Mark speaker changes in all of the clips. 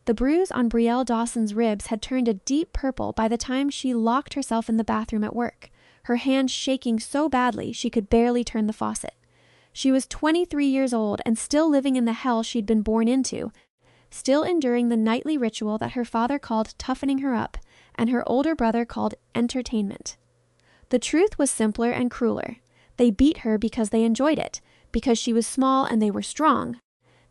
Speaker 1: The bruise on Brielle Dawson's ribs had turned a deep purple by the time she locked herself in the bathroom at work, her hands shaking so badly she could barely turn the faucet. She was 23 years old and still living in the hell she'd been born into, still enduring the nightly ritual that her father called toughening her up and her older brother called entertainment. The truth was simpler and crueler. They beat her because they enjoyed it, because she was small and they were strong,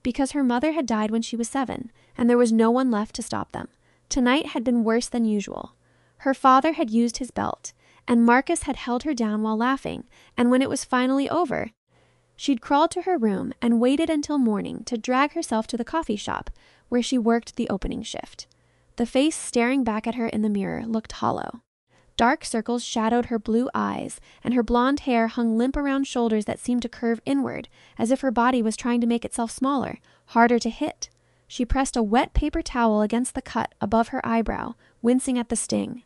Speaker 1: because her mother had died when she was 7, and there was no one left to stop them. Tonight had been worse than usual. Her father had used his belt, and Marcus had held her down while laughing, and when it was finally over, she'd crawled to her room and waited until morning to drag herself to the coffee shop where she worked the opening shift. The face staring back at her in the mirror looked hollow. Dark circles shadowed her blue eyes, and her blonde hair hung limp around shoulders that seemed to curve inward, as if her body was trying to make itself smaller, harder to hit. She pressed a wet paper towel against the cut above her eyebrow, wincing at the sting.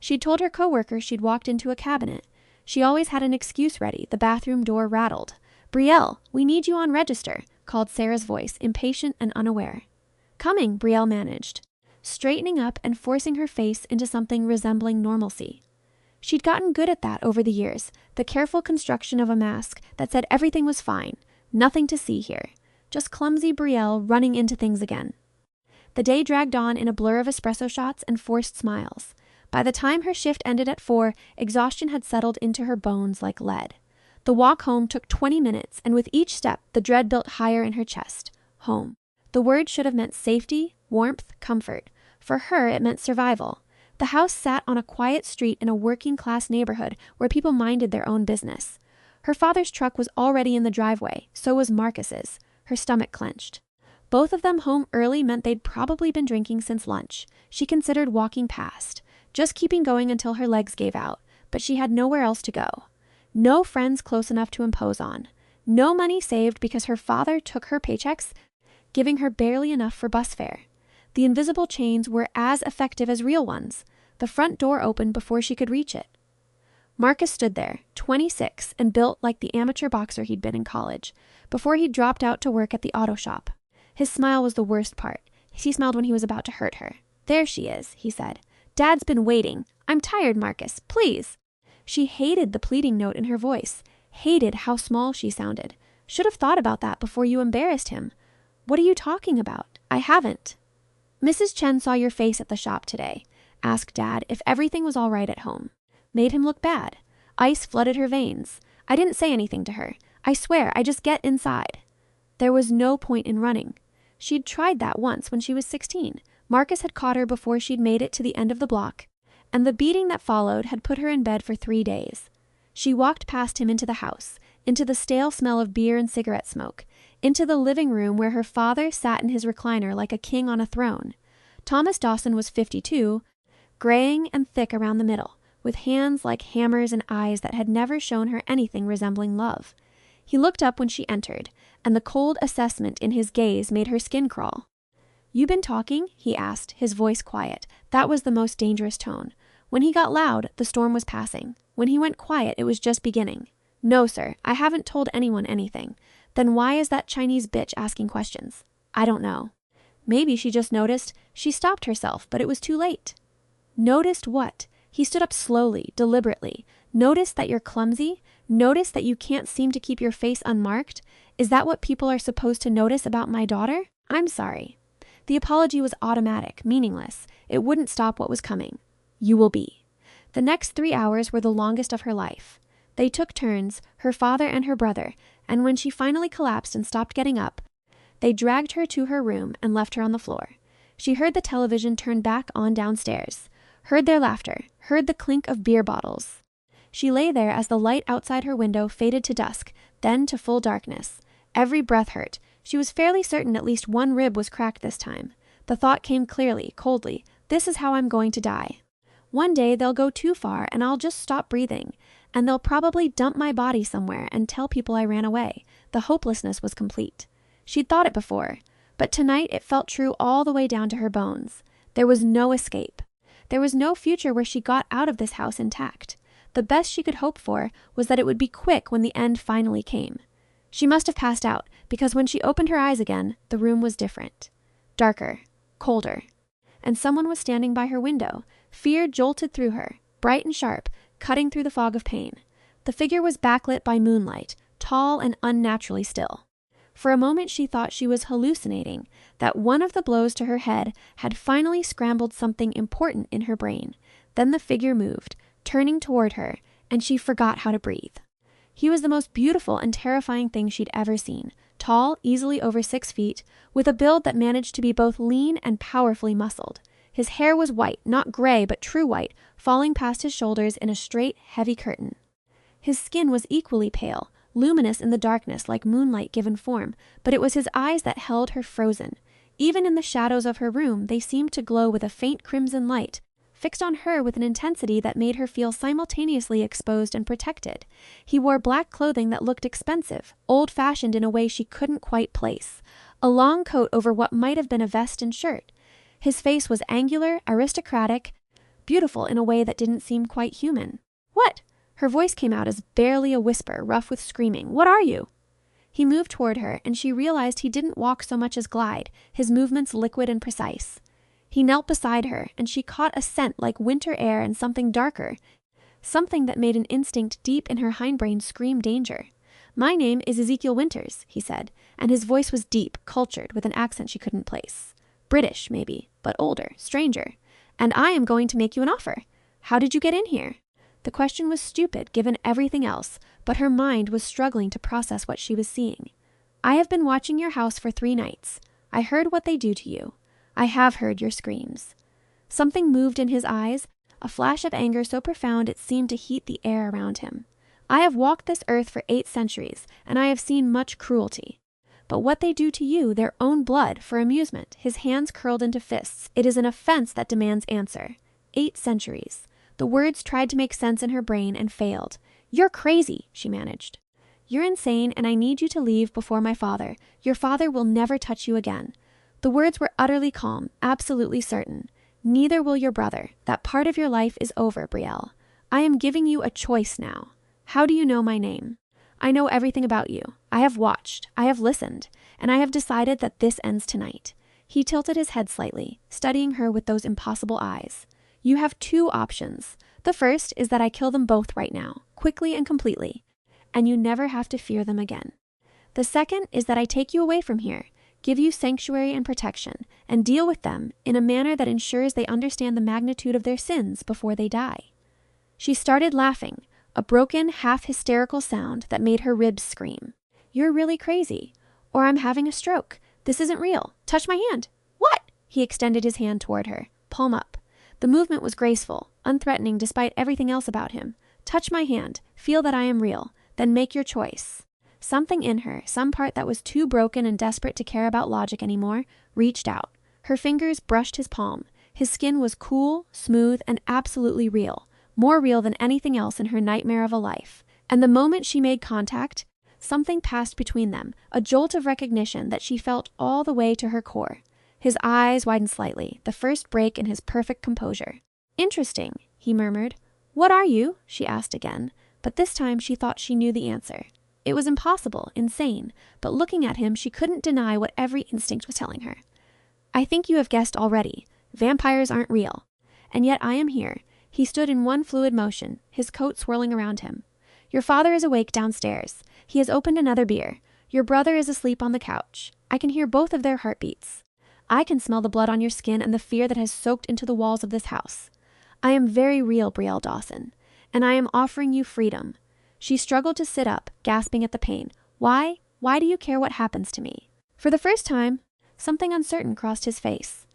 Speaker 1: She'd told her coworker she'd walked into a cabinet. She always had an excuse ready. The bathroom door rattled. "Brielle, we need you on register," called Sarah's voice, impatient and unaware. "Coming," Brielle managed, straightening up and forcing her face into something resembling normalcy. She'd gotten good at that over the years, the careful construction of a mask that said everything was fine, nothing to see here, just clumsy Brielle running into things again. The day dragged on in a blur of espresso shots and forced smiles. By the time her shift ended at 4, exhaustion had settled into her bones like lead. The walk home took 20 minutes, and with each step, the dread built higher in her chest. Home. The word should have meant safety, warmth, comfort. For her, it meant survival. The house sat on a quiet street in a working-class neighborhood where people minded their own business. Her father's truck was already in the driveway, so was Marcus's. Her stomach clenched. Both of them home early meant they'd probably been drinking since lunch. She considered walking past, just keeping going until her legs gave out, but she had nowhere else to go. No friends close enough to impose on. No money saved because her father took her paychecks, giving her barely enough for bus fare. The invisible chains were as effective as real ones. The front door opened before she could reach it. Marcus stood there, 26, and built like the amateur boxer he'd been in college, before he dropped out to work at the auto shop. His smile was the worst part. He smiled when he was about to hurt her. "There she is," he said. "Dad's been waiting. I'm tired, Marcus. Please." She hated the pleading note in her voice, hated how small she sounded. "Should have thought about that before you embarrassed him." "What are you talking about? I haven't." "Mrs. Chen saw your face at the shop today. Asked Dad if everything was all right at home. Made him look bad. Ice flooded her veins. I didn't say anything to her. I swear, I just get inside." There was no point in running. She'd tried that once when she was 16. Marcus had caught her before she'd made it to the end of the block, and the beating that followed had put her in bed for 3 days. She walked past him into the house, into the stale smell of beer and cigarette smoke, into the living room where her father sat in his recliner like a king on a throne. Thomas Dawson was 52, graying and thick around the middle, with hands like hammers and eyes that had never shown her anything resembling love. He looked up when she entered, and the cold assessment in his gaze made her skin crawl. "You been talking?" he asked, his voice quiet. That was the most dangerous tone. When he got loud, the storm was passing. When he went quiet, it was just beginning. "No, sir, I haven't told anyone anything." "Then why is that Chinese bitch asking questions?" "I don't know." Maybe she just noticed. She stopped herself, but it was too late. Noticed what? He stood up slowly, deliberately. "Notice that you're clumsy? Notice that you can't seem to keep your face unmarked? Is that what people are supposed to notice about my daughter? I'm sorry." The apology was automatic, meaningless. It wouldn't stop what was coming. "You will be." The next 3 hours were the longest of her life. They took turns, her father and her brother, and when she finally collapsed and stopped getting up, they dragged her to her room and left her on the floor. She heard the television turn back on downstairs, heard their laughter, heard the clink of beer bottles. She lay there as the light outside her window faded to dusk, then to full darkness. Every breath hurt. She was fairly certain at least one rib was cracked this time. The thought came clearly, coldly. "This is how I'm going to die. One day they'll go too far and I'll just stop breathing, and they'll probably dump my body somewhere and tell people I ran away." The hopelessness was complete. She'd thought it before, but tonight it felt true all the way down to her bones. There was no escape. There was no future where she got out of this house intact. The best she could hope for was that it would be quick when the end finally came. She must have passed out, because when she opened her eyes again, the room was different. Darker, colder. And someone was standing by her window. Fear jolted through her, bright and sharp, cutting through the fog of pain. The figure was backlit by moonlight, tall and unnaturally still. For a moment she thought she was hallucinating, that one of the blows to her head had finally scrambled something important in her brain. Then the figure moved, turning toward her, and she forgot how to breathe. He was the most beautiful and terrifying thing she'd ever seen. Tall, easily over 6 feet, with a build that managed to be both lean and powerfully muscled. His hair was white, not gray, but true white, falling past his shoulders in a straight, heavy curtain. His skin was equally pale, luminous in the darkness like moonlight given form, but it was his eyes that held her frozen. Even in the shadows of her room, they seemed to glow with a faint crimson light, fixed on her with an intensity that made her feel simultaneously exposed and protected. He wore black clothing that looked expensive, old-fashioned in a way she couldn't quite place, a long coat over what might have been a vest and shirt. His face was angular, aristocratic, beautiful in a way that didn't seem quite human. "What?" Her voice came out as barely a whisper, rough with screaming. "What are you?" He moved toward her, and she realized he didn't walk so much as glide, his movements liquid and precise. He knelt beside her, and she caught a scent like winter air and something darker, something that made an instinct deep in her hindbrain scream danger. "My name is Ezekiel Winters," he said, and his voice was deep, cultured, with an accent she couldn't place. British, maybe, but older, stranger. "And I am going to make you an offer. How did you get in here?" The question was stupid, given everything else, but her mind was struggling to process what she was seeing. "I have been watching your house for 3 nights. I heard what they do to you. I have heard your screams." Something moved in his eyes, a flash of anger so profound it seemed to heat the air around him. "I have walked this earth for 8 centuries, and I have seen much cruelty. But what they do to you, their own blood, for amusement," his hands curled into fists, "it is an offense that demands answer. 8 centuries. The words tried to make sense in her brain and failed. "You're crazy," she managed. "You're insane, and I need you to leave before my father. Your father will never touch you again." The words were utterly calm, absolutely certain. "Neither will your brother. That part of your life is over, Brielle. I am giving you a choice now. How do you know my name? I know everything about you. I have watched, I have listened, and I have decided that this ends tonight." He tilted his head slightly, studying her with those impossible eyes. "You have 2 options. The first is that I kill them both right now, quickly and completely, and you never have to fear them again. The second is that I take you away from here, give you sanctuary and protection, and deal with them in a manner that ensures they understand the magnitude of their sins before they die." She started laughing, a broken, half-hysterical sound that made her ribs scream. "You're really crazy. Or I'm having a stroke. This isn't real. Touch my hand." "What?" He extended his hand toward her, palm up. The movement was graceful, unthreatening despite everything else about him. "Touch my hand. Feel that I am real. Then make your choice." Something in her, some part that was too broken and desperate to care about logic anymore, reached out. Her fingers brushed his palm. His skin was cool, smooth, and absolutely real, more real than anything else in her nightmare of a life. And the moment she made contact, something passed between them, a jolt of recognition that she felt all the way to her core. His eyes widened slightly, the first break in his perfect composure. "Interesting," he murmured. "What are you?" she asked again, but this time she thought she knew the answer. It was impossible, insane, but looking at him she couldn't deny what every instinct was telling her. "I think you have guessed already. Vampires aren't real. And yet I am here." He stood in one fluid motion, his coat swirling around him. "Your father is awake downstairs. He has opened another beer. Your brother is asleep on the couch. I can hear both of their heartbeats. I can smell the blood on your skin and the fear that has soaked into the walls of this house. I am very real, Brielle Dawson, and I am offering you freedom." She struggled to sit up, gasping at the pain. "Why? Why do you care what happens to me?" For the first time, something uncertain crossed his face.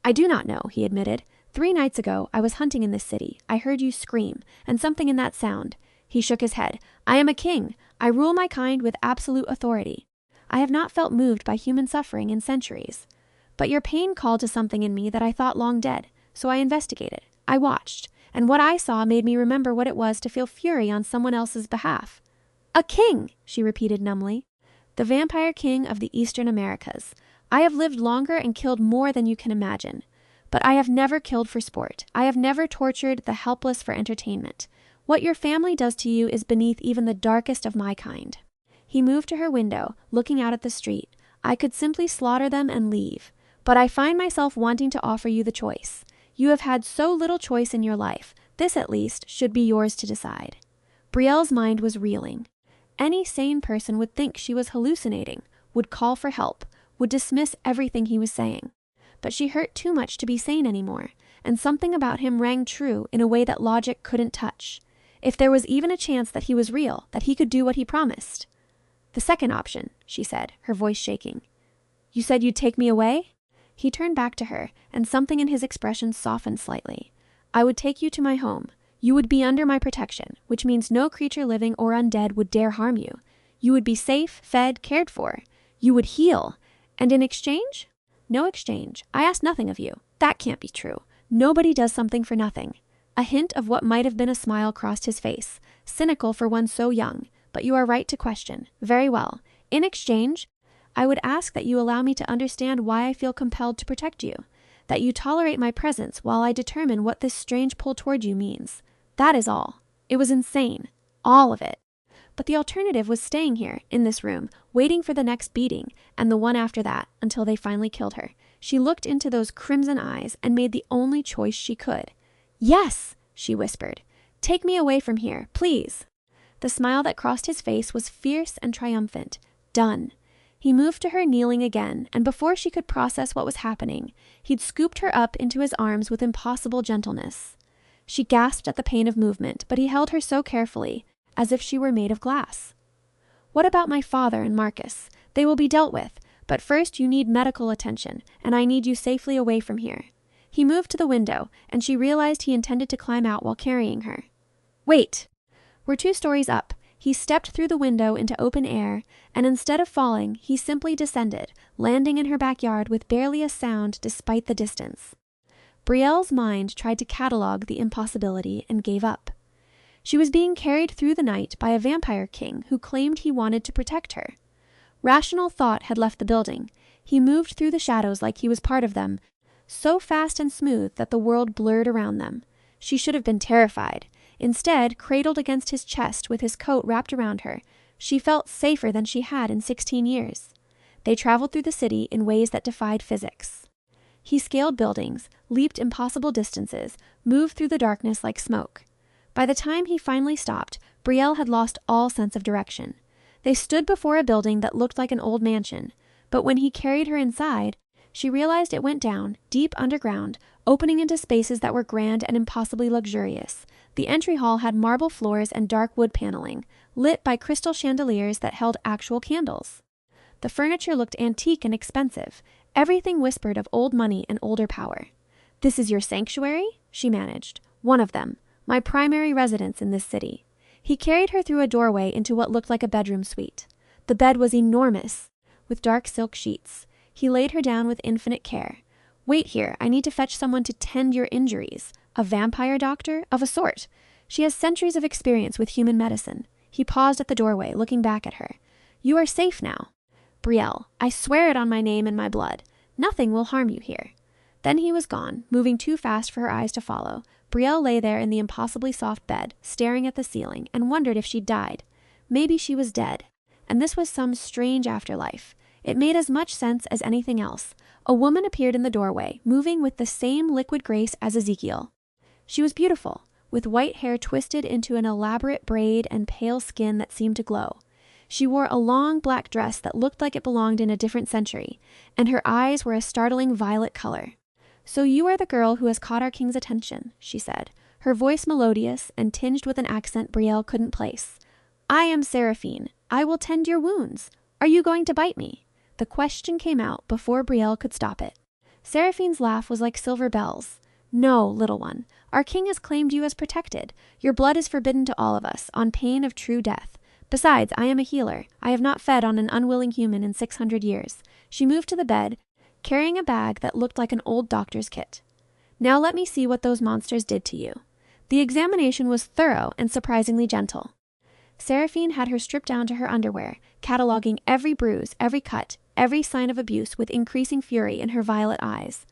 Speaker 1: "I do not know," he admitted. 3 nights ago, I was hunting in this city. I heard you scream, and something in that sound." He shook his head. "I am a king. I rule my kind with absolute authority. I have not felt moved by human suffering in centuries. But your pain called to something in me that I thought long dead, so I investigated. I watched, and what I saw made me remember what it was to feel fury on someone else's behalf." "A king," she repeated numbly. "The vampire king of the Eastern Americas. I have lived longer and killed more than you can imagine. But I have never killed for sport. I have never tortured the helpless for entertainment. What your family does to you is beneath even the darkest of my kind." He moved to her window, looking out at the street. "I could simply slaughter them and leave. But I find myself wanting to offer you the choice. You have had so little choice in your life. This, at least, should be yours to decide." Brielle's mind was reeling. Any sane person would think she was hallucinating, would call for help, would dismiss everything he was saying. But she hurt too much to be sane anymore, and something about him rang true in a way that logic couldn't touch. If there was even a chance that he was real, that he could do what he promised. "The second option," she said, her voice shaking. "You said you'd take me away?" He turned back to her, and something in his expression softened slightly. "I would take you to my home. You would be under my protection, which means no creature living or undead would dare harm you. You would be safe, fed, cared for. You would heal. And in exchange?" "No exchange. I asked nothing of you. That can't be true. Nobody does something for nothing." A hint of what might have been a smile crossed his face, cynical for one so young. "But you are right to question. Very well. In exchange, I would ask that you allow me to understand why I feel compelled to protect you, that you tolerate my presence while I determine what this strange pull toward you means. That is all. It was insane. All of it. But the alternative was staying here, in this room, waiting for the next beating, and the one after that, until they finally killed her. She looked into those crimson eyes and made the only choice she could. "Yes," she whispered. "Take me away from here, please." The smile that crossed his face was fierce and triumphant. Done. He moved to her, kneeling again, and before she could process what was happening, he'd scooped her up into his arms with impossible gentleness. She gasped at the pain of movement, but he held her so carefully, as if she were made of glass. "What about my father and Marcus? They will be dealt with, but first you need medical attention, and I need you safely away from here." He moved to the window, and she realized he intended to climb out while carrying her. "Wait!" We're 2 stories up. He stepped through the window into open air, and instead of falling, he simply descended, landing in her backyard with barely a sound despite the distance. Brielle's mind tried to catalog the impossibility and gave up. She was being carried through the night by a vampire king who claimed he wanted to protect her. Rational thought had left the building. He moved through the shadows like he was part of them, so fast and smooth that the world blurred around them. She should have been terrified. Instead, cradled against his chest with his coat wrapped around her, she felt safer than she had in 16 years. They traveled through the city in ways that defied physics. He scaled buildings, leaped impossible distances, moved through the darkness like smoke. By the time he finally stopped, Brielle had lost all sense of direction. They stood before a building that looked like an old mansion, but when he carried her inside, she realized it went down, deep underground, opening into spaces that were grand and impossibly luxurious. The entry hall had marble floors and dark wood paneling, lit by crystal chandeliers that held actual candles. The furniture looked antique and expensive. Everything whispered of old money and older power. "This is your sanctuary?" she managed. "One of them. My primary residence in this city." He carried her through a doorway into what looked like a bedroom suite. The bed was enormous, with dark silk sheets. He laid her down with infinite care. "Wait here. I need to fetch someone to tend your injuries. A vampire doctor? Of a sort. She has centuries of experience with human medicine." He paused at the doorway, looking back at her. "You are safe now. Brielle, I swear it on my name and my blood. Nothing will harm you here." Then he was gone, moving too fast for her eyes to follow. Brielle lay there in the impossibly soft bed, staring at the ceiling, and wondered if she'd died. Maybe she was dead. And this was some strange afterlife. It made as much sense as anything else. A woman appeared in the doorway, moving with the same liquid grace as Ezekiel. She was beautiful, with white hair twisted into an elaborate braid and pale skin that seemed to glow. She wore a long black dress that looked like it belonged in a different century, and her eyes were a startling violet color. "So you are the girl who has caught our king's attention," she said, her voice melodious and tinged with an accent Brielle couldn't place. "I am Seraphine. I will tend your wounds. Are you going to bite me?" The question came out before Brielle could stop it. Seraphine's laugh was like silver bells. "No, little one. Our king has claimed you as protected. Your blood is forbidden to all of us, on pain of true death. Besides, I am a healer. I have not fed on an unwilling human in 600 years. She moved to the bed, carrying a bag that looked like an old doctor's kit. "Now let me see what those monsters did to you." The examination was thorough and surprisingly gentle. Seraphine had her stripped down to her underwear, cataloging every bruise, every cut, every sign of abuse with increasing fury in her violet eyes.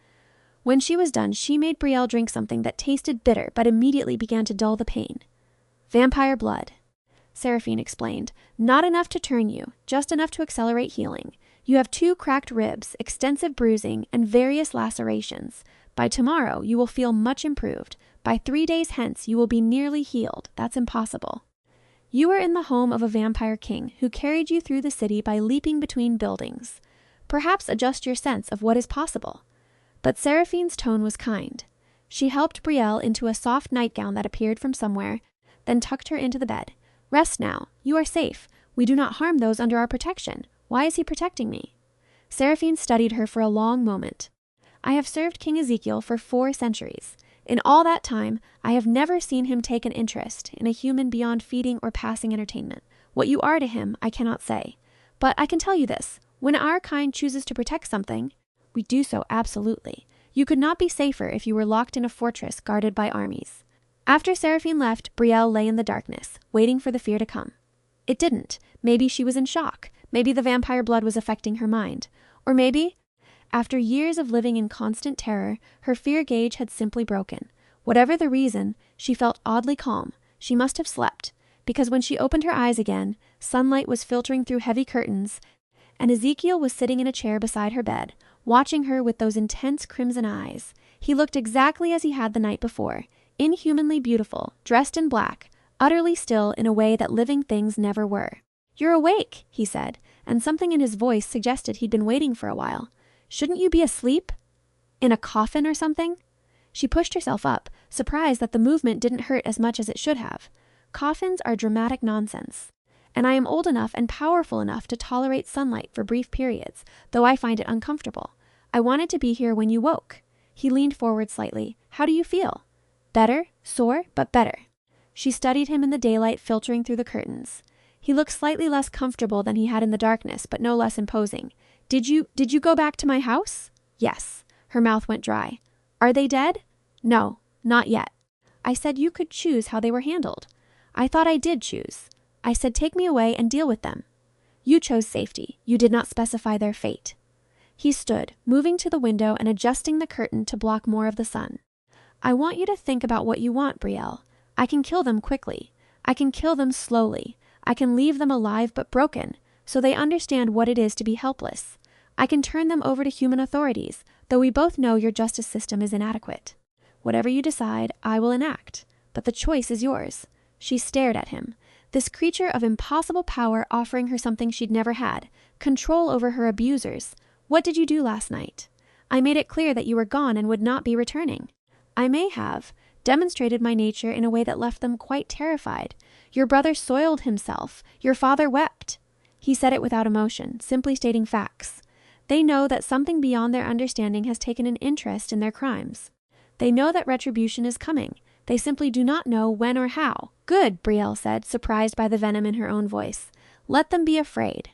Speaker 1: When she was done, she made Brielle drink something that tasted bitter but immediately began to dull the pain. "Vampire blood," Seraphine explained. "Not enough to turn you, just enough to accelerate healing. You have 2 cracked ribs, extensive bruising, and various lacerations. By tomorrow, you will feel much improved. By 3 days hence, you will be nearly healed. That's impossible. You are in the home of a vampire king who carried you through the city by leaping between buildings. Perhaps adjust your sense of what is possible." But Seraphine's tone was kind. She helped Brielle into a soft nightgown that appeared from somewhere, then tucked her into the bed. "Rest now. You are safe. We do not harm those under our protection. Why is he protecting me?" Seraphine studied her for a long moment. "I have served King Ezekiel for 4 centuries. In all that time, I have never seen him take an interest in a human beyond feeding or passing entertainment. What you are to him, I cannot say. But I can tell you this. When our kind chooses to protect something, we do so absolutely. You could not be safer if you were locked in a fortress guarded by armies." After Seraphine left, Brielle lay in the darkness, waiting for the fear to come. It didn't. Maybe she was in shock. Maybe the vampire blood was affecting her mind. Or maybe, after years of living in constant terror, her fear gauge had simply broken. Whatever the reason, she felt oddly calm. She must have slept, because when she opened her eyes again, sunlight was filtering through heavy curtains, and Ezekiel was sitting in a chair beside her bed, watching her with those intense crimson eyes. He looked exactly as he had the night before, inhumanly beautiful, dressed in black, utterly still in a way that living things never were. "You're awake," he said, and something in his voice suggested he'd been waiting for a while. "Shouldn't you be asleep? In a coffin or something?" She pushed herself up, surprised that the movement didn't hurt as much as it should have. Coffins are dramatic nonsense. And I am old enough and powerful enough to tolerate sunlight for brief periods, though I find it uncomfortable. I wanted to be here when you woke. He leaned forward slightly. "How do you feel?" "Better, sore, but better." She studied him in the daylight filtering through the curtains. He looked slightly less comfortable than he had in the darkness, but no less imposing. Did you go back to my house?" "Yes." Her mouth went dry. "Are they dead?" "No, not yet." "I said you could choose how they were handled." "I thought I did choose. I said take me away and deal with them." "You chose safety. You did not specify their fate." He stood, moving to the window and adjusting the curtain to block more of the sun. "I want you to think about what you want, Brielle. I can kill them quickly. I can kill them slowly. I can leave them alive but broken, so they understand what it is to be helpless. I can turn them over to human authorities, though we both know your justice system is inadequate. Whatever you decide, I will enact. But the choice is yours." She stared at him. This creature of impossible power offering her something she'd never had, control over her abusers. "What did you do last night?" "I made it clear that you were gone and would not be returning." "I may have demonstrated my nature in a way that left them quite terrified. Your brother soiled himself. Your father wept." He said it without emotion, simply stating facts. They know that something beyond their understanding has taken an interest in their crimes. They know that retribution is coming. They simply do not know when or how. "Good," Brielle said, surprised by the venom in her own voice. "Let them be afraid.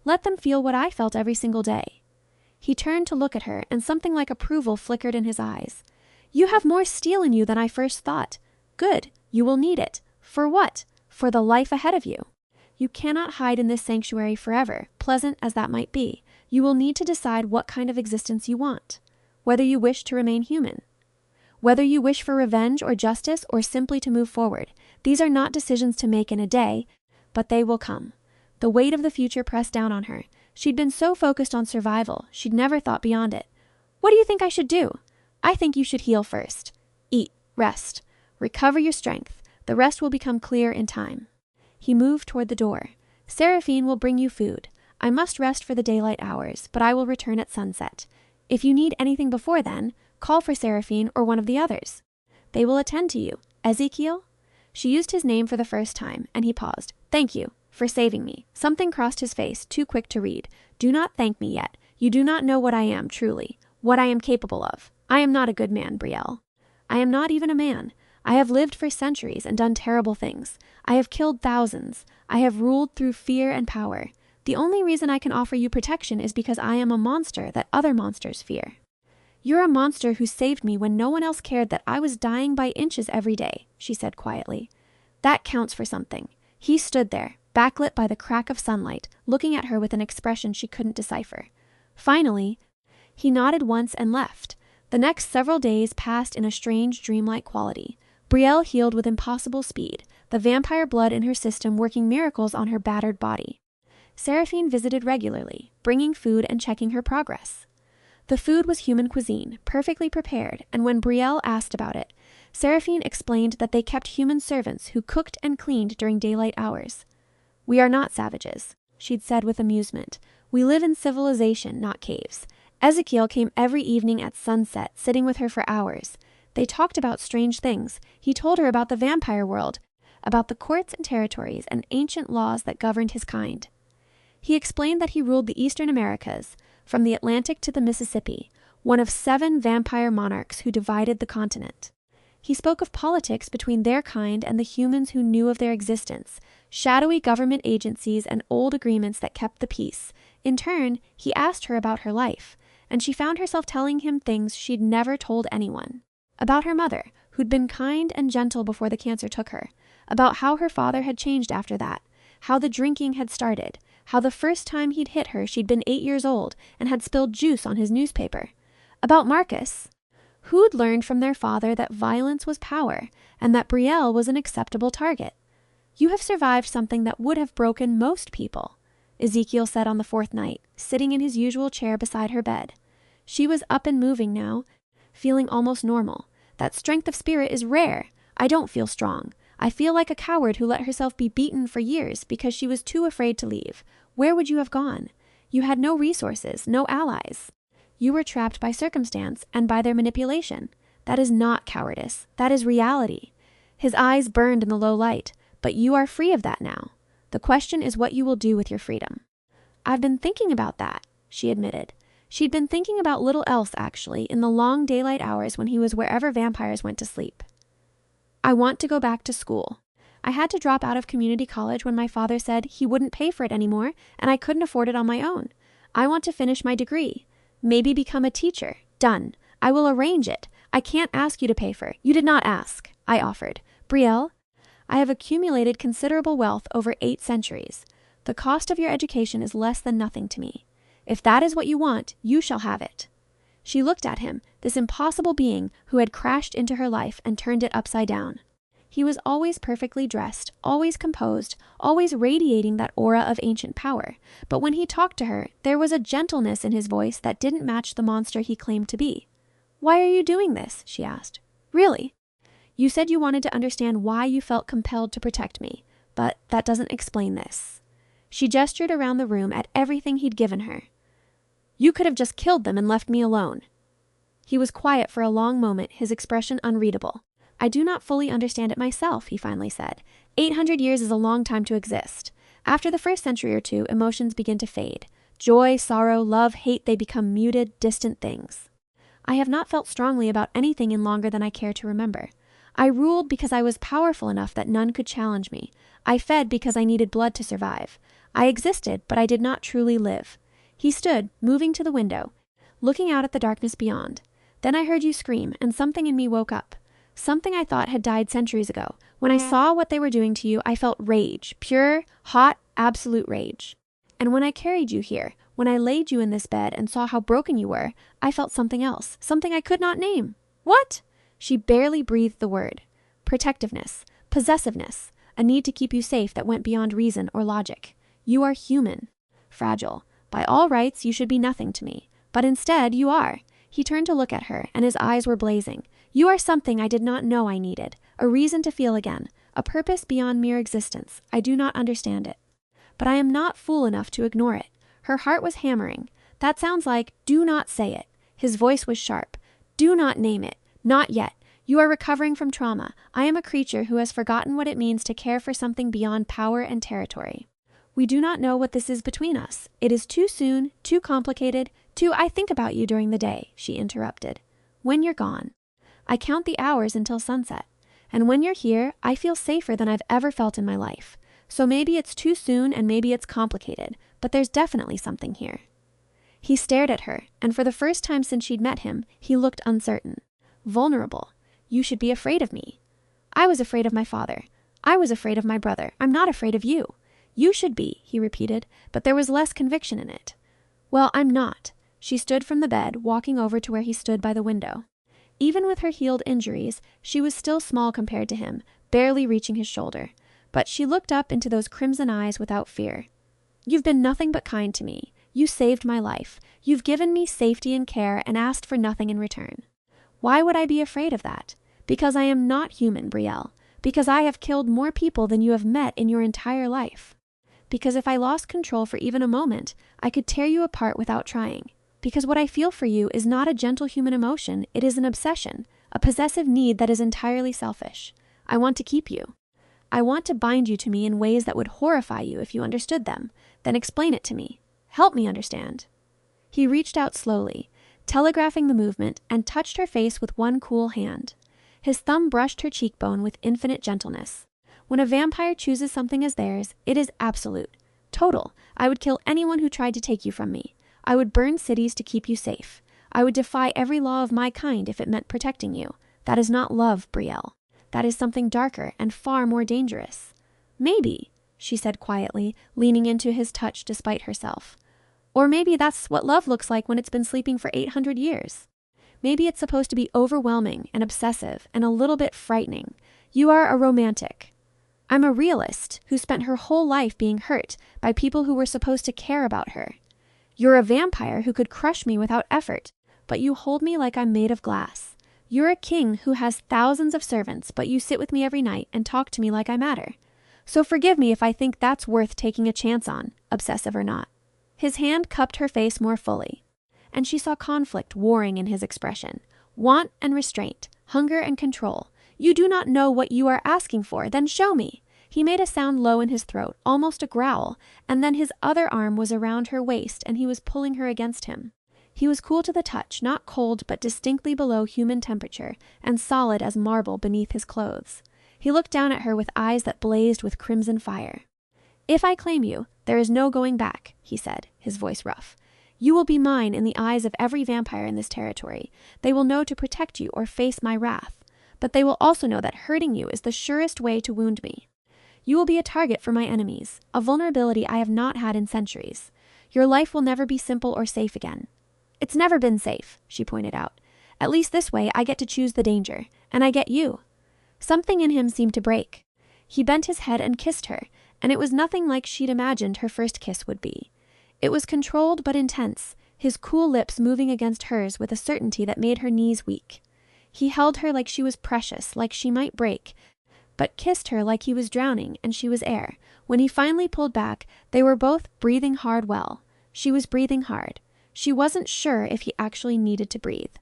Speaker 1: Let them feel what I felt every single day." He turned to look at her, and something like approval flickered in his eyes. "You have more steel in you than I first thought. Good. You will need it. For what? For the life ahead of you. You cannot hide in this sanctuary forever, pleasant as that might be. You will need to decide what kind of existence you want. Whether you wish to remain human. Whether you wish for revenge or justice or simply to move forward. These are not decisions to make in a day, but they will come." The weight of the future pressed down on her. She'd been so focused on survival, she'd never thought beyond it. "What do you think I should do?" "I think you should heal first. Eat, rest, recover your strength. The rest will become clear in time." He moved toward the door. "Seraphine will bring you food. I must rest for the daylight hours, but I will return at sunset. If you need anything before then, call for Seraphine or one of the others. They will attend to you. Ezekiel?" She used his name for the first time, and he paused. "Thank you for saving me." Something crossed his face, too quick to read. "Do not thank me yet. You do not know what I am, truly, what I am capable of. I am not a good man, Brielle. I am not even a man. I have lived for centuries and done terrible things. I have killed thousands. I have ruled through fear and power. The only reason I can offer you protection is because I am a monster that other monsters fear. You're a monster who saved me when no one else cared that I was dying by inches every day," she said quietly. "That counts for something." He stood there, backlit by the crack of sunlight, looking at her with an expression she couldn't decipher. Finally, he nodded once and left. The next several days passed in a strange dreamlike quality. Brielle healed with impossible speed, the vampire blood in her system working miracles on her battered body. Seraphine visited regularly, bringing food and checking her progress. The food was human cuisine, perfectly prepared, and when Brielle asked about it, Seraphine explained that they kept human servants who cooked and cleaned during daylight hours. "We are not savages," she'd said with amusement. "We live in civilization, not caves." Ezekiel came every evening at sunset, sitting with her for hours. They talked about strange things. He told her about the vampire world, about the courts and territories and ancient laws that governed his kind. He explained that he ruled the Eastern Americas, from the Atlantic to the Mississippi, one of 7 vampire monarchs who divided the continent. He spoke of politics between their kind and the humans who knew of their existence, shadowy government agencies and old agreements that kept the peace. In turn, he asked her about her life, and she found herself telling him things she'd never told anyone. About her mother, who'd been kind and gentle before the cancer took her, about how her father had changed after that, how the drinking had started, how the first time he'd hit her she'd been 8 years old and had spilled juice on his newspaper. About Marcus, who'd learned from their father that violence was power and that Brielle was an acceptable target. "You have survived something that would have broken most people," Ezekiel said on the 4th night, sitting in his usual chair beside her bed. She was up and moving now, feeling almost normal. "That strength of spirit is rare. I don't feel strong. I feel like a coward who let herself be beaten for years because she was too afraid to leave. Where would you have gone? You had no resources, no allies. You were trapped by circumstance and by their manipulation. That is not cowardice. That is reality." His eyes burned in the low light. "But you are free of that now. The question is what you will do with your freedom." "I've been thinking about that," she admitted. She'd been thinking about little else, actually, in the long daylight hours when he was wherever vampires went to sleep. "I want to go back to school. I had to drop out of community college when my father said he wouldn't pay for it anymore, and I couldn't afford it on my own. I want to finish my degree. Maybe become a teacher. Done. I will arrange it. I can't ask you to pay for it." "You did not ask," I offered. "Brielle, I have accumulated considerable wealth over 8 centuries. The cost of your education is less than nothing to me. If that is what you want, you shall have it." She looked at him, this impossible being who had crashed into her life and turned it upside down. He was always perfectly dressed, always composed, always radiating that aura of ancient power. But when he talked to her, there was a gentleness in his voice that didn't match the monster he claimed to be. "Why are you doing this?" she asked. "Really? You said you wanted to understand why you felt compelled to protect me, but that doesn't explain this." She gestured around the room at everything he'd given her. "You could have just killed them and left me alone." He was quiet for a long moment, his expression unreadable. "I do not fully understand it myself," he finally said. 800 years is a long time to exist. After the first century or two, emotions begin to fade. Joy, sorrow, love, hate, they become muted, distant things. I have not felt strongly about anything in longer than I care to remember. I ruled because I was powerful enough that none could challenge me. I fed because I needed blood to survive. I existed, but I did not truly live." He stood, moving to the window, looking out at the darkness beyond. "Then I heard you scream, and something in me woke up. Something I thought had died centuries ago. When I saw what they were doing to you, I felt rage, pure, hot, absolute rage. And when I carried you here, when I laid you in this bed and saw how broken you were, I felt something else, something I could not name." "What?" She barely breathed the word. "Protectiveness, possessiveness, a need to keep you safe that went beyond reason or logic. You are human, fragile. By all rights, you should be nothing to me. But instead, you are." He turned to look at her, and his eyes were blazing. "You are something I did not know I needed, a reason to feel again, a purpose beyond mere existence. I do not understand it. But I am not fool enough to ignore it." Her heart was hammering. "That sounds like, do not say it." His voice was sharp. "Do not name it. Not yet. You are recovering from trauma. I am a creature who has forgotten what it means to care for something beyond power and territory. We do not know what this is between us. It is too soon, too complicated, I think about you during the day," she interrupted. "When you're gone. I count the hours until sunset. And when you're here, I feel safer than I've ever felt in my life. So maybe it's too soon and maybe it's complicated, but there's definitely something here." He stared at her, and for the first time since she'd met him, he looked uncertain. Vulnerable. "You should be afraid of me." "I was afraid of my father. I was afraid of my brother. I'm not afraid of you." "You should be," he repeated, but there was less conviction in it. "Well, I'm not." She stood from the bed, walking over to where he stood by the window. Even with her healed injuries, she was still small compared to him, barely reaching his shoulder. But she looked up into those crimson eyes without fear. You've been nothing but kind to me. You saved my life. You've given me safety and care and asked for nothing in return. Why would I be afraid of that? Because I am not human, Brielle. Because I have killed more people than you have met in your entire life. Because if I lost control for even a moment, I could tear you apart without trying. Because what I feel for you is not a gentle human emotion, it is an obsession, a possessive need that is entirely selfish. I want to keep you. I want to bind you to me in ways that would horrify you if you understood them. Then explain it to me. Help me understand. He reached out slowly, telegraphing the movement, and touched her face with one cool hand. His thumb brushed her cheekbone with infinite gentleness. When a vampire chooses something as theirs, it is absolute, total. I would kill anyone who tried to take you from me. I would burn cities to keep you safe. I would defy every law of my kind if it meant protecting you. That is not love, Brielle. That is something darker and far more dangerous. Maybe, she said quietly, leaning into his touch despite herself. Or maybe that's what love looks like when it's been sleeping for 800 years. Maybe it's supposed to be overwhelming and obsessive and a little bit frightening. You are a romantic. I'm a realist who spent her whole life being hurt by people who were supposed to care about her. You're a vampire who could crush me without effort, but you hold me like I'm made of glass. You're a king who has thousands of servants, but you sit with me every night and talk to me like I matter. So forgive me if I think that's worth taking a chance on, obsessive or not. His hand cupped her face more fully, and she saw conflict warring in his expression. Want and restraint, hunger and control. You do not know what you are asking for, then show me. He made a sound low in his throat, almost a growl, and then his other arm was around her waist and he was pulling her against him. He was cool to the touch, not cold but distinctly below human temperature, and solid as marble beneath his clothes. He looked down at her with eyes that blazed with crimson fire. If I claim you, there is no going back, he said, his voice rough. You will be mine in the eyes of every vampire in this territory. They will know to protect you or face my wrath, but they will also know that hurting you is the surest way to wound me. You will be a target for my enemies, a vulnerability I have not had in centuries. Your life will never be simple or safe again. It's never been safe, she pointed out. At least this way I get to choose the danger, and I get you. Something in him seemed to break. He bent his head and kissed her, and it was nothing like she'd imagined her first kiss would be. It was controlled but intense, his cool lips moving against hers with a certainty that made her knees weak. He held her like she was precious, like she might break, but kissed her like he was drowning and she was air. When he finally pulled back, they were both breathing hard well. She was breathing hard. She wasn't sure if he actually needed to breathe.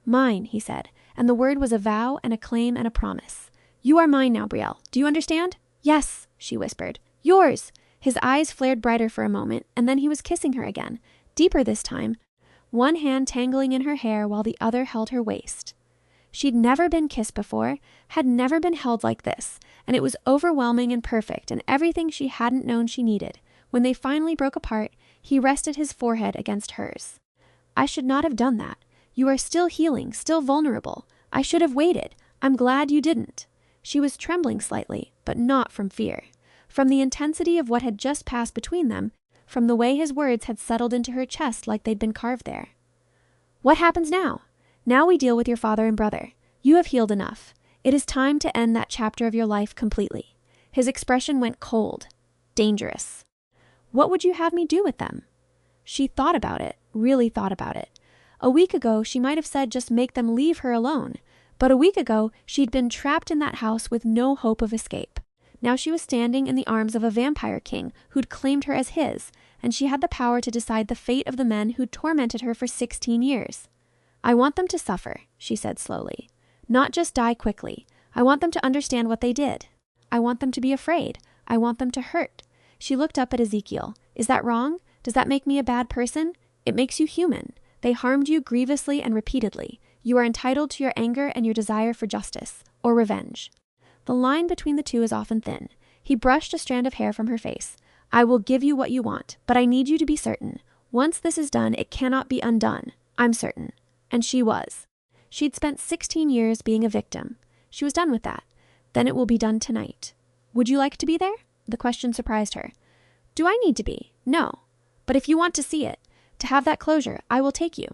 Speaker 1: Mine, he said, and the word was a vow and a claim and a promise. You are mine now, Brielle. Do you understand? Yes, she whispered. Yours! His eyes flared brighter for a moment, and then he was kissing her again, deeper this time, one hand tangling in her hair while the other held her waist. She'd never been kissed before, had never been held like this, and it was overwhelming and perfect and everything she hadn't known she needed. When they finally broke apart, he rested his forehead against hers. I should not have done that. You are still healing, still vulnerable. I should have waited. I'm glad you didn't. She was trembling slightly, but not from fear. From the intensity of what had just passed between them, from the way his words had settled into her chest like they'd been carved there. What happens now? Now we deal with your father and brother. You have healed enough. It is time to end that chapter of your life completely. His expression went cold, dangerous. What would you have me do with them? She thought about it, really thought about it. A week ago, she might have said just make them leave her alone. But a week ago, she'd been trapped in that house with no hope of escape. Now she was standing in the arms of a vampire king who'd claimed her as his, and she had the power to decide the fate of the men who'd tormented her for 16 years. I want them to suffer, she said slowly. Not just die quickly. I want them to understand what they did. I want them to be afraid. I want them to hurt. She looked up at Ezekiel. Is that wrong? Does that make me a bad person? It makes you human. They harmed you grievously and repeatedly. You are entitled to your anger and your desire for justice, or revenge. The line between the two is often thin. He brushed a strand of hair from her face. I will give you what you want, but I need you to be certain. Once this is done, it cannot be undone. I'm certain. And she was. She'd spent 16 years being a victim. She was done with that. Then it will be done tonight. Would you like to be there? The question surprised her. Do I need to be? No. But if you want to see it, to have that closure, I will take you.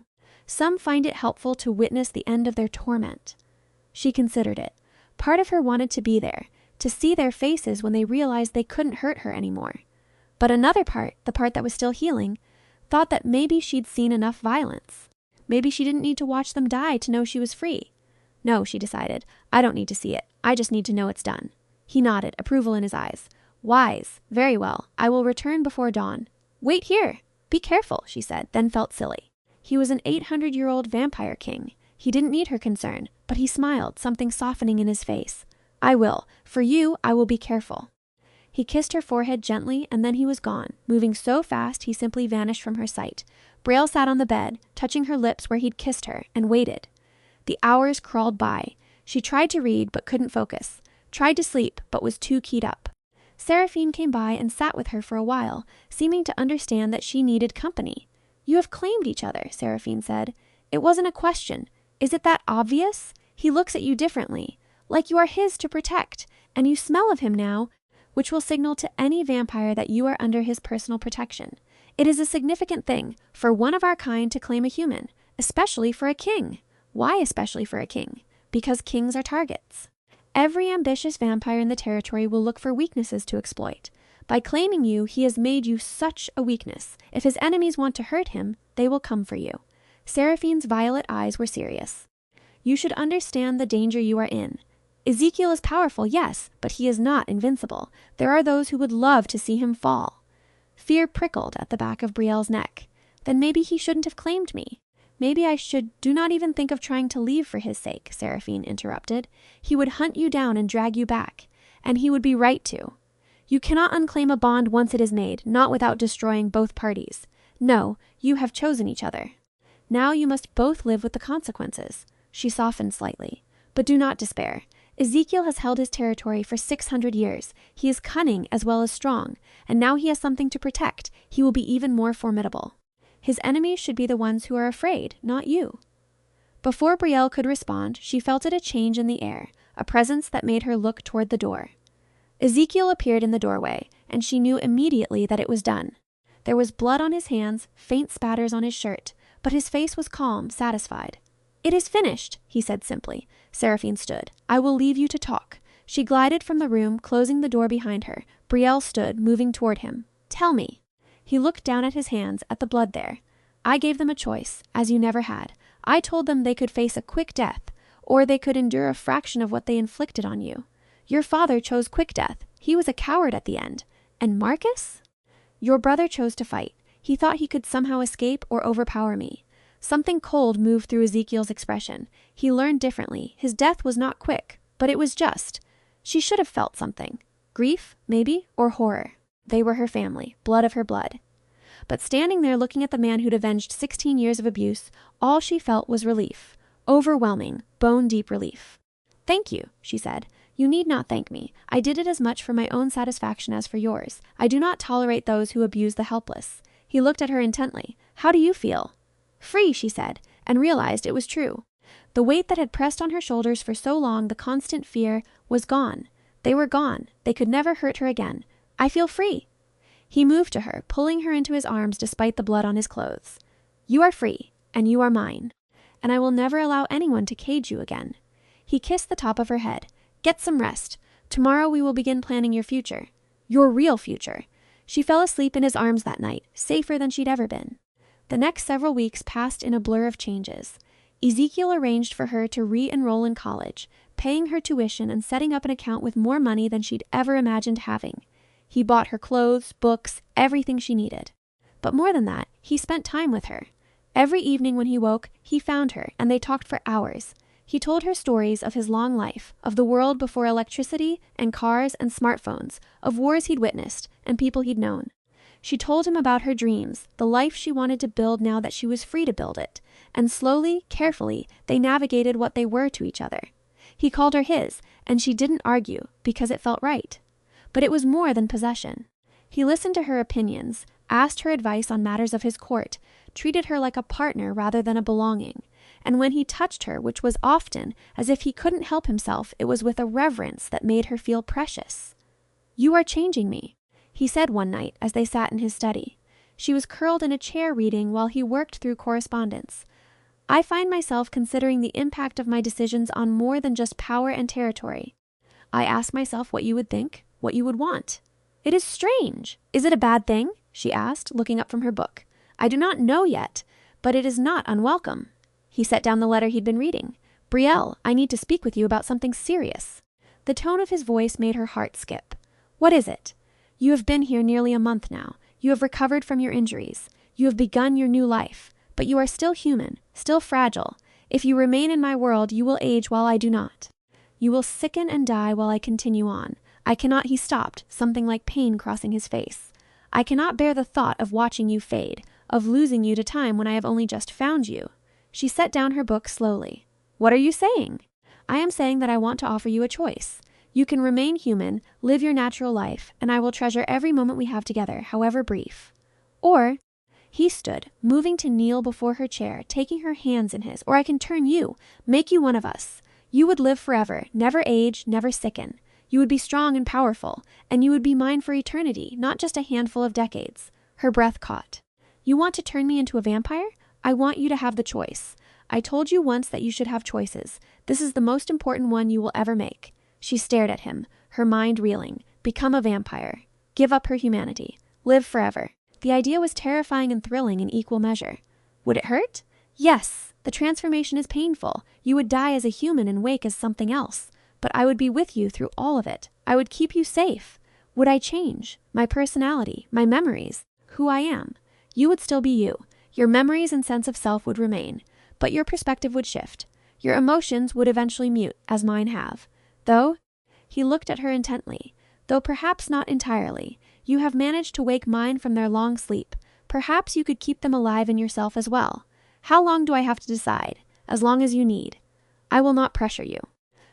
Speaker 1: Some find it helpful to witness the end of their torment. She considered it. Part of her wanted to be there, to see their faces when they realized they couldn't hurt her anymore. But another part, the part that was still healing, thought that maybe she'd seen enough violence. Maybe she didn't need to watch them die to know she was free. No, she decided, I don't need to see it. I just need to know it's done. He nodded, approval in his eyes. Wise. Very well. I will return before dawn. Wait here. Be careful, she said, then felt silly. He was an 800-year-old vampire king. He didn't need her concern, but he smiled, something softening in his face. I will. For you, I will be careful. He kissed her forehead gently, and then he was gone, moving so fast he simply vanished from her sight. Brielle sat on the bed, touching her lips where he'd kissed her, and waited. The hours crawled by. She tried to read, but couldn't focus. Tried to sleep, but was too keyed up. Seraphine came by and sat with her for a while, seeming to understand that she needed company. You have claimed each other, Seraphine said. It wasn't a question. Is it that obvious? He looks at you differently, like you are his to protect, and you smell of him now, which will signal to any vampire that you are under his personal protection. It is a significant thing for one of our kind to claim a human, especially for a king. Why especially for a king? Because kings are targets. Every ambitious vampire in the territory will look for weaknesses to exploit. By claiming you, he has made you such a weakness. If his enemies want to hurt him, they will come for you. Seraphine's violet eyes were serious. You should understand the danger you are in. Ezekiel is powerful, yes, but he is not invincible. There are those who would love to see him fall. Fear prickled at the back of Brielle's neck. Then maybe he shouldn't have claimed me. Maybe I should do not even think of trying to leave for his sake, Seraphine interrupted. He would hunt you down and drag you back, and he would be right to. You cannot unclaim a bond once it is made, not without destroying both parties. No, you have chosen each other. Now you must both live with the consequences. She softened slightly. But do not despair. Ezekiel has held his territory for 600 years. He is cunning as well as strong, and now he has something to protect. He will be even more formidable. His enemies should be the ones who are afraid, not you. Before Brielle could respond, she felt a change in the air, a presence that made her look toward the door. Ezekiel appeared in the doorway, and she knew immediately that it was done. There was blood on his hands, faint spatters on his shirt, but his face was calm, satisfied. It is finished, he said simply. Seraphine stood. I will leave you to talk. She glided from the room, closing the door behind her. Brielle stood, moving toward him. Tell me. He looked down at his hands, at the blood there. I gave them a choice, as you never had. I told them they could face a quick death, or they could endure a fraction of what they inflicted on you. Your father chose quick death. He was a coward at the end. And Marcus? Your brother chose to fight. He thought he could somehow escape or overpower me. Something cold moved through Ezekiel's expression. He learned differently. His death was not quick, but it was just. She should have felt something. Grief, maybe, or horror. They were her family, blood of her blood. But standing there looking at the man who'd avenged 16 years of abuse, all she felt was relief. Overwhelming, bone-deep relief. Thank you, she said. You need not thank me. I did it as much for my own satisfaction as for yours. I do not tolerate those who abuse the helpless. He looked at her intently. How do you feel? Free, she said, and realized it was true. The weight that had pressed on her shoulders for so long, the constant fear, was gone. They were gone. They could never hurt her again. I feel free. He moved to her, pulling her into his arms despite the blood on his clothes. You are free, and you are mine, and I will never allow anyone to cage you again. He kissed the top of her head. Get some rest. Tomorrow we will begin planning your future. Your real future. She fell asleep in his arms that night, safer than she'd ever been. The next several weeks passed in a blur of changes. Ezekiel arranged for her to re-enroll in college, paying her tuition and setting up an account with more money than she'd ever imagined having. He bought her clothes, books, everything she needed. But more than that, he spent time with her. Every evening when he woke, he found her, and they talked for hours. He told her stories of his long life, of the world before electricity and cars and smartphones, of wars he'd witnessed and people he'd known. She told him about her dreams, the life she wanted to build now that she was free to build it, and slowly, carefully, they navigated what they were to each other. He called her his, and she didn't argue, because it felt right. But it was more than possession. He listened to her opinions, asked her advice on matters of his court, treated her like a partner rather than a belonging. And when he touched her, which was often as if he couldn't help himself, it was with a reverence that made her feel precious. You are changing me, he said one night as they sat in his study. She was curled in a chair reading while he worked through correspondence. I find myself considering the impact of my decisions on more than just power and territory. I ask myself what you would think, what you would want. "It is strange. Is it a bad thing?" she asked, looking up from her book. "I do not know yet, but it is not unwelcome." He set down the letter he'd been reading. "Brielle, I need to speak with you about something serious." The tone of his voice made her heart skip. "What is it?" "You have been here nearly a month now. You have recovered from your injuries. You have begun your new life. But you are still human, still fragile. If you remain in my world, you will age while I do not. You will sicken and die while I continue on. I cannot," he stopped, something like pain crossing his face. "I cannot bear the thought of watching you fade, of losing you to time when I have only just found you." She set down her book slowly. "What are you saying?" "I am saying that I want to offer you a choice. You can remain human, live your natural life, and I will treasure every moment we have together, however brief. Or," he stood, moving to kneel before her chair, taking her hands in his, "or I can turn you, make you one of us. You would live forever, never age, never sicken. You would be strong and powerful, and you would be mine for eternity, not just a handful of decades." Her breath caught. "You want to turn me into a vampire? I want you to have the choice. I told you once that you should have choices. This is the most important one you will ever make." She stared at him, her mind reeling. Become a vampire. Give up her humanity. Live forever. The idea was terrifying and thrilling in equal measure. Would it hurt? Yes. The transformation is painful. You would die as a human and wake as something else. But I would be with you through all of it. I would keep you safe. Would I change? My personality, my memories, who I am. You would still be you. Your memories and sense of self would remain, but your perspective would shift. Your emotions would eventually mute, as mine have. Though, he looked at her intently, though perhaps not entirely, you have managed to wake mine from their long sleep. Perhaps you could keep them alive in yourself as well. How long do I have to decide? As long as you need. I will not pressure you.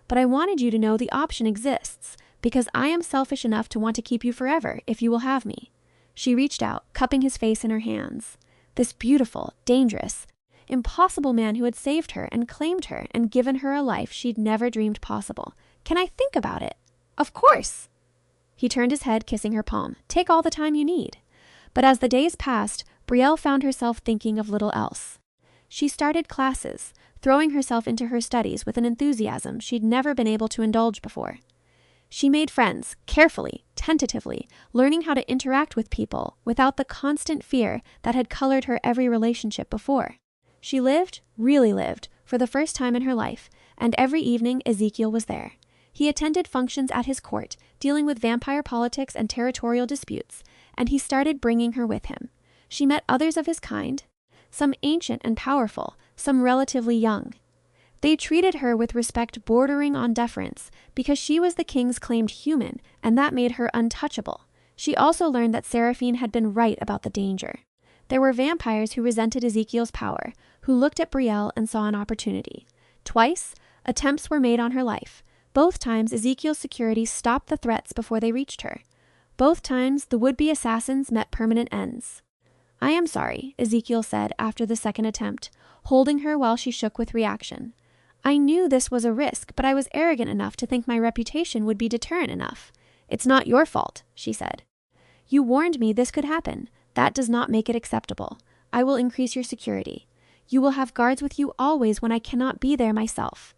Speaker 1: But I wanted you to know the option exists, because I am selfish enough to want to keep you forever, if you will have me. She reached out, cupping his face in her hands. This beautiful, dangerous, impossible man who had saved her and claimed her and given her a life she'd never dreamed possible. "Can I think about it?" "Of course." He turned his head, kissing her palm. "Take all the time you need." But as the days passed, Brielle found herself thinking of little else. She started classes, throwing herself into her studies with an enthusiasm she'd never been able to indulge before. She made friends, carefully, tentatively, learning how to interact with people without the constant fear that had colored her every relationship before. She lived, really lived, for the first time in her life, and every evening Ezekiel was there. He attended functions at his court, dealing with vampire politics and territorial disputes, and he started bringing her with him. She met others of his kind, some ancient and powerful, some relatively young. They treated her with respect bordering on deference, because she was the king's claimed human, and that made her untouchable. She also learned that Seraphine had been right about the danger. There were vampires who resented Ezekiel's power, who looked at Brielle and saw an opportunity. Twice, attempts were made on her life. Both times, Ezekiel's security stopped the threats before they reached her. Both times, the would-be assassins met permanent ends. "I am sorry," Ezekiel said after the second attempt, holding her while she shook with reaction. "I knew this was a risk, but I was arrogant enough to think my reputation would be deterrent enough." "It's not your fault," she said. "You warned me this could happen. That does not make it acceptable. I will increase your security. You will have guards with you always when I cannot be there myself."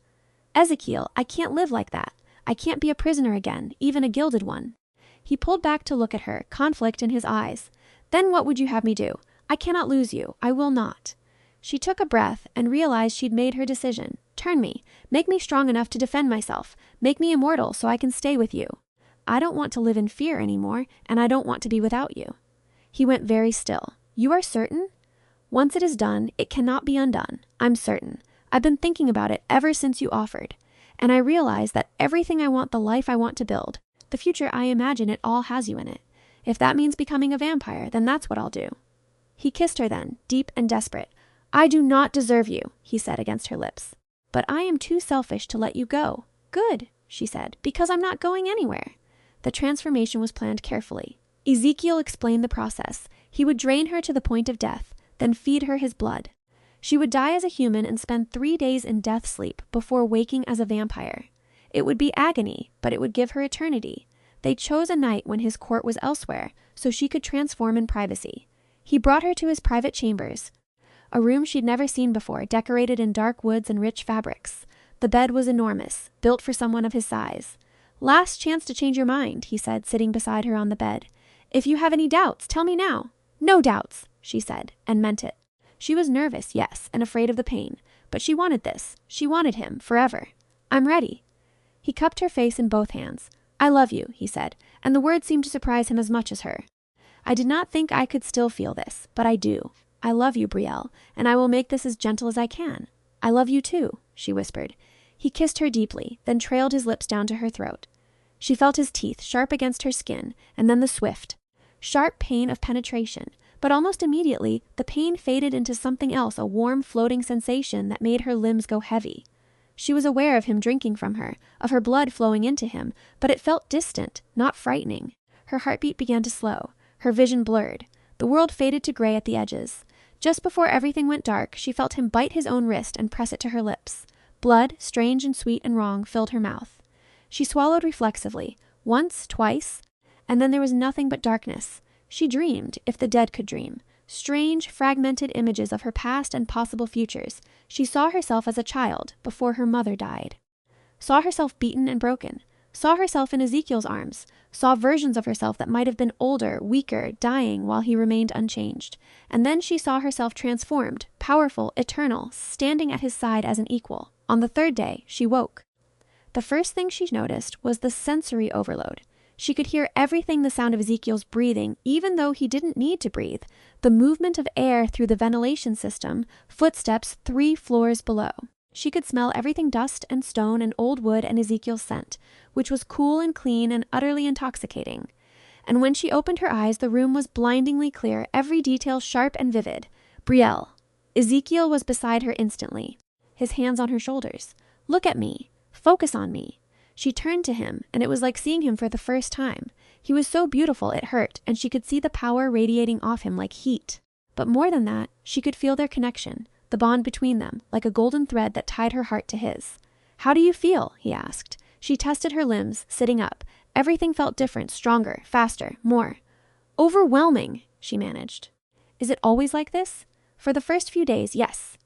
Speaker 1: "Ezekiel, I can't live like that. I can't be a prisoner again, even a gilded one." He pulled back to look at her, conflict in his eyes. "Then what would you have me do? I cannot lose you. I will not." She took a breath and realized she'd made her decision. "Turn me. Make me strong enough to defend myself. Make me immortal so I can stay with you. I don't want to live in fear anymore, and I don't want to be without you." He went very still. "You are certain?" "Once it is done, it cannot be undone. I'm certain. I've been thinking about it ever since you offered. And I realize that everything I want, the life I want to build, the future I imagine, it all has you in it. If that means becoming a vampire, then that's what I'll do." He kissed her then, deep and desperate. "I do not deserve you," he said against her lips. "But I am too selfish to let you go." "Good," she said, "because I'm not going anywhere." The transformation was planned carefully. Ezekiel explained the process. He would drain her to the point of death, then feed her his blood. She would die as a human and spend 3 days in death sleep before waking as a vampire. It would be agony, but it would give her eternity. They chose a night when his court was elsewhere, so she could transform in privacy. He brought her to his private chambers, a room she'd never seen before, decorated in dark woods and rich fabrics. The bed was enormous, built for someone of his size. Last chance to change your mind, he said, sitting beside her on the bed. If you have any doubts, tell me now. No doubts, she said, and meant it. She was nervous, yes, and afraid of the pain, but she wanted this. She wanted him, forever. I'm ready. He cupped her face in both hands. I love you, he said, and the words seemed to surprise him as much as her. I did not think I could still feel this, but I do. I love you, Brielle, and I will make this as gentle as I can. I love you too, she whispered. He kissed her deeply, then trailed his lips down to her throat. She felt his teeth sharp against her skin, and then the swift, sharp pain of penetration, but almost immediately the pain faded into something else, a warm, floating sensation that made her limbs go heavy. She was aware of him drinking from her, of her blood flowing into him, but it felt distant, not frightening. Her heartbeat began to slow, her vision blurred. The world faded to gray at the edges. Just before everything went dark, she felt him bite his own wrist and press it to her lips. Blood, strange and sweet and wrong, filled her mouth. She swallowed reflexively, once, twice, and then there was nothing but darkness. She dreamed, if the dead could dream. Strange, fragmented images of her past and possible futures. She saw herself as a child, before her mother died. Saw herself beaten and broken. Saw herself in Ezekiel's arms. Saw versions of herself that might have been older, weaker, dying while he remained unchanged. And then she saw herself transformed, powerful, eternal, standing at his side as an equal. On the third day, she woke. The first thing she noticed was the sensory overload. She could hear everything, the sound of Ezekiel's breathing, even though he didn't need to breathe, the movement of air through the ventilation system, footsteps 3 floors below. She could smell everything dust and stone and old wood and Ezekiel's scent, which was cool and clean and utterly intoxicating. And when she opened her eyes, the room was blindingly clear, every detail sharp and vivid. Brielle. Ezekiel was beside her instantly, his hands on her shoulders. Look at me. Focus on me. She turned to him, and it was like seeing him for the first time. He was so beautiful it hurt, and she could see the power radiating off him like heat. But more than that, she could feel their connection, the bond between them, like a golden thread that tied her heart to his. How do you feel? He asked. She tested her limbs, sitting up. Everything felt different, stronger, faster, more. Overwhelming, she managed. Is it always like this? For the first few days, yes.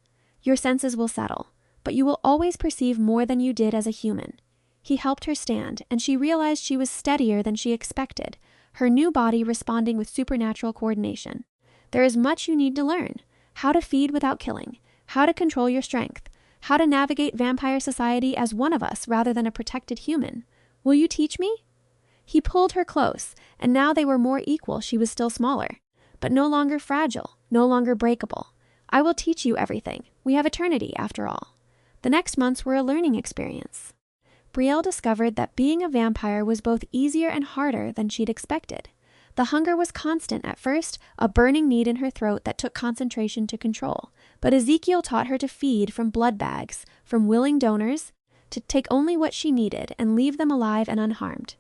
Speaker 1: Your senses will settle, but you will always perceive more than you did as a human. He helped her stand, and she realized she was steadier than she expected, her new body responding with supernatural coordination. There is much you need to learn. How to feed without killing, how to control your strength, how to navigate vampire society as one of us rather than a protected human. Will you teach me? He pulled her close, and now they were more equal. She was still smaller, but no longer fragile, no longer breakable. I will teach you everything. We have eternity, after all. The next months were a learning experience. Brielle discovered that being a vampire was both easier and harder than she'd expected. The hunger was constant at first, a burning need in her throat that took concentration to control. But Ezekiel taught her to feed from blood bags, from willing donors, to take only what she needed and leave them alive and unharmed.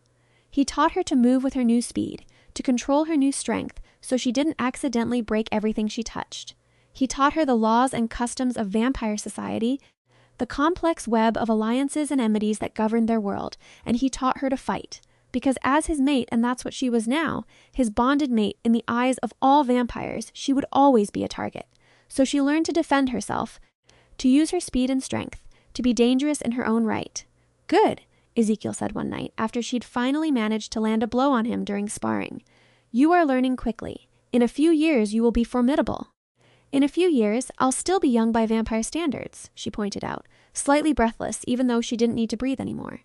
Speaker 1: He taught her to move with her new speed, to control her new strength, so she didn't accidentally break everything she touched. He taught her the laws and customs of vampire society, the complex web of alliances and enmities that governed their world, and he taught her to fight. Because as his mate, and that's what she was now, his bonded mate in the eyes of all vampires, she would always be a target. So she learned to defend herself, to use her speed and strength, to be dangerous in her own right. Good, Ezekiel said one night, after she'd finally managed to land a blow on him during sparring. You are learning quickly. In a few years, you will be formidable. In a few years, I'll still be young by vampire standards, she pointed out, slightly breathless even though she didn't need to breathe anymore.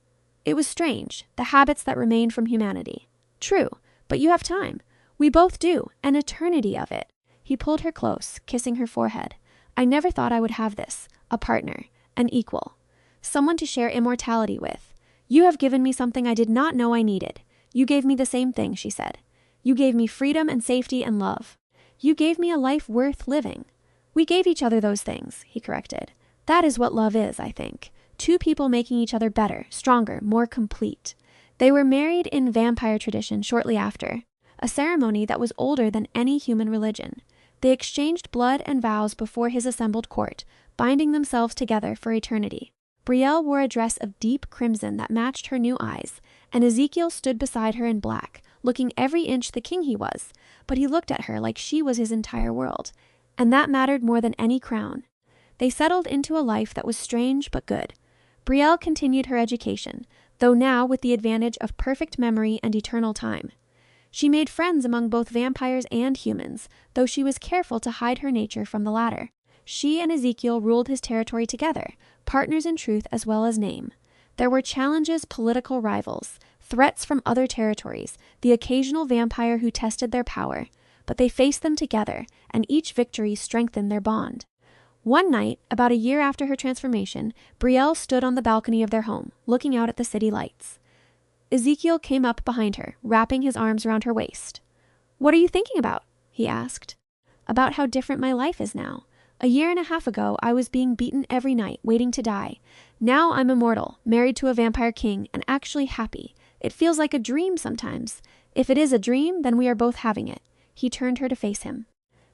Speaker 1: It was strange, the habits that remained from humanity. True, but you have time. We both do, an eternity of it. He pulled her close, kissing her forehead. I never thought I would have this, a partner, an equal, someone to share immortality with. You have given me something I did not know I needed. You gave me the same thing, she said. You gave me freedom and safety and love. You gave me a life worth living. We gave each other those things, he corrected. That is what love is, I think. Two people making each other better, stronger, more complete. They were married in vampire tradition shortly after, a ceremony that was older than any human religion. They exchanged blood and vows before his assembled court, binding themselves together for eternity. Brielle wore a dress of deep crimson that matched her new eyes, and Ezekiel stood beside her in black, looking every inch the king he was, but he looked at her like she was his entire world, and that mattered more than any crown. They settled into a life that was strange but good. Brielle continued her education. though now with the advantage of perfect memory and eternal time. She made friends among both vampires and humans, though she was careful to hide her nature from the latter. She and Ezekiel ruled his territory together, partners in truth as well as name. There were challenges, political rivals, threats from other territories, the occasional vampire who tested their power, but they faced them together, and each victory strengthened their bond. One night, about a year after her transformation, Brielle stood on the balcony of their home, looking out at the city lights. Ezekiel came up behind her, wrapping his arms around her waist. "What are you thinking about?" he asked. "About how different my life is now. A year and a half ago, I was being beaten every night, waiting to die. Now I'm immortal, married to a vampire king, and actually happy. It feels like a dream sometimes. If it is a dream, then we are both having it." He turned her to face him.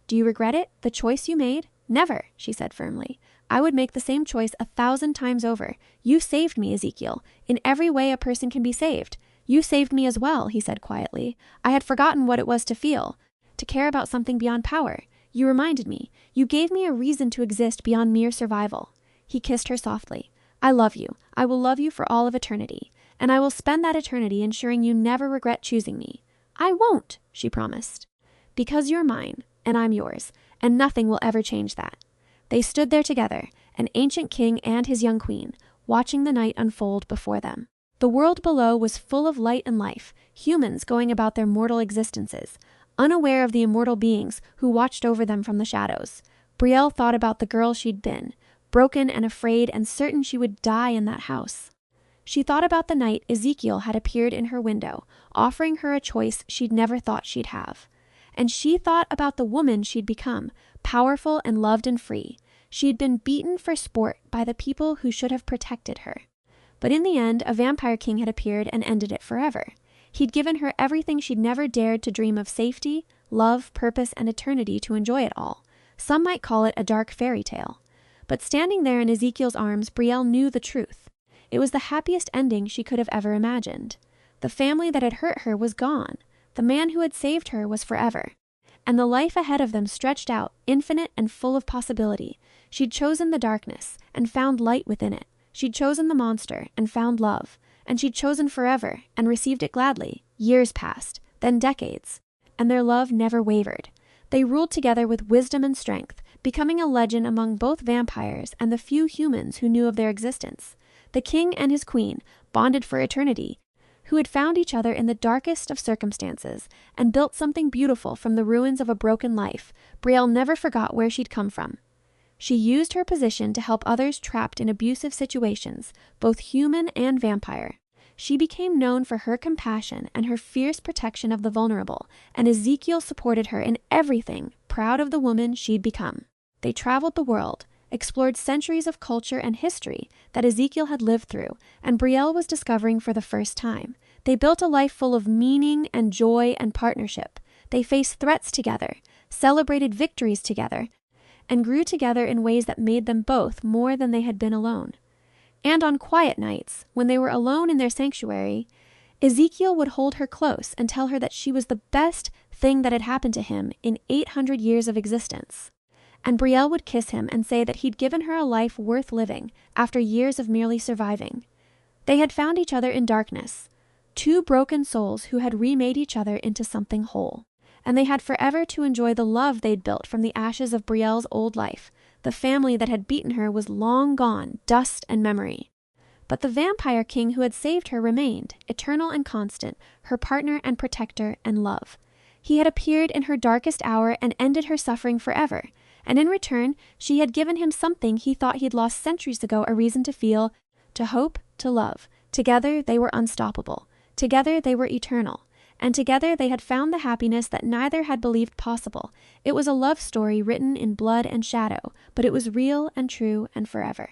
Speaker 1: "Do you regret it? The choice you made?" "Never," she said firmly. "I would make the same choice 1,000 times over. You saved me, Ezekiel. In every way a person can be saved. You saved me as well," he said quietly. "I had forgotten what it was to feel, to care about something beyond power. You reminded me. You gave me a reason to exist beyond mere survival." He kissed her softly. "I love you. I will love you for all of eternity. And I will spend that eternity ensuring you never regret choosing me." "I won't," she promised. "Because you're mine, and I'm yours, and nothing will ever change that." They stood there together, an ancient king and his young queen, watching the night unfold before them. The world below was full of light and life, humans going about their mortal existences, unaware of the immortal beings who watched over them from the shadows. Brielle thought about the girl she'd been, broken and afraid and certain she would die in that house. She thought about the night Ezekiel had appeared in her window, offering her a choice she'd never thought she'd have. And she thought about the woman she'd become, powerful and loved and free. She'd been beaten for sport by the people who should have protected her. But in the end, a vampire king had appeared and ended it forever. He'd given her everything she'd never dared to dream of: safety, love, purpose, and eternity to enjoy it all. Some might call it a dark fairy tale. But standing there in Ezekiel's arms, Brielle knew the truth. It was the happiest ending she could have ever imagined. The family that had hurt her was gone. The man who had saved her was forever. And the life ahead of them stretched out, infinite and full of possibility. She'd chosen the darkness and found light within it. She'd chosen the monster and found love. And she'd chosen forever and received it gladly. Years passed, then decades. And their love never wavered. They ruled together with wisdom and strength, becoming a legend among both vampires and the few humans who knew of their existence. The king and his queen, bonded for eternity, who had found each other in the darkest of circumstances and built something beautiful from the ruins of a broken life. Brielle never forgot where she'd come from. She used her position to help others trapped in abusive situations, both human and vampire. She became known for her compassion and her fierce protection of the vulnerable, and Ezekiel supported her in everything, proud of the woman she'd become. They traveled the world, explored centuries of culture and history that Ezekiel had lived through, and Brielle was discovering for the first time. They built a life full of meaning and joy and partnership. They faced threats together, celebrated victories together, and grew together in ways that made them both more than they had been alone. And on quiet nights, when they were alone in their sanctuary, Ezekiel would hold her close and tell her that she was the best thing that had happened to him in 800 years of existence. And Brielle would kiss him and say that he'd given her a life worth living after years of merely surviving. They had found each other in darkness, two broken souls who had remade each other into something whole. And they had forever to enjoy the love they'd built from the ashes of Brielle's old life. The family that had beaten her was long gone, dust and memory. But the vampire king who had saved her remained, eternal and constant, her partner and protector and love. He had appeared in her darkest hour and ended her suffering forever. And in return, she had given him something he thought he'd lost centuries ago: a reason to feel, to hope, to love. Together they were unstoppable. Together they were eternal. And together they had found the happiness that neither had believed possible. It was a love story written in blood and shadow, but it was real and true and forever.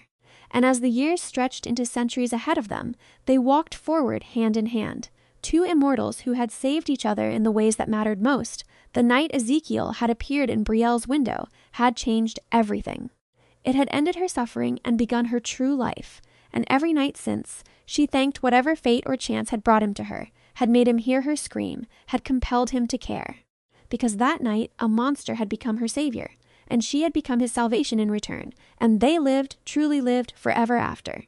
Speaker 1: And as the years stretched into centuries ahead of them, they walked forward hand in hand. Two immortals who had saved each other in the ways that mattered most. The night Ezekiel had appeared in Brielle's window had changed everything. It had ended her suffering and begun her true life. And every night since, she thanked whatever fate or chance had brought him to her, had made him hear her scream, had compelled him to care. Because that night, a monster had become her savior, and she had become his salvation in return, and they lived, truly lived, forever after.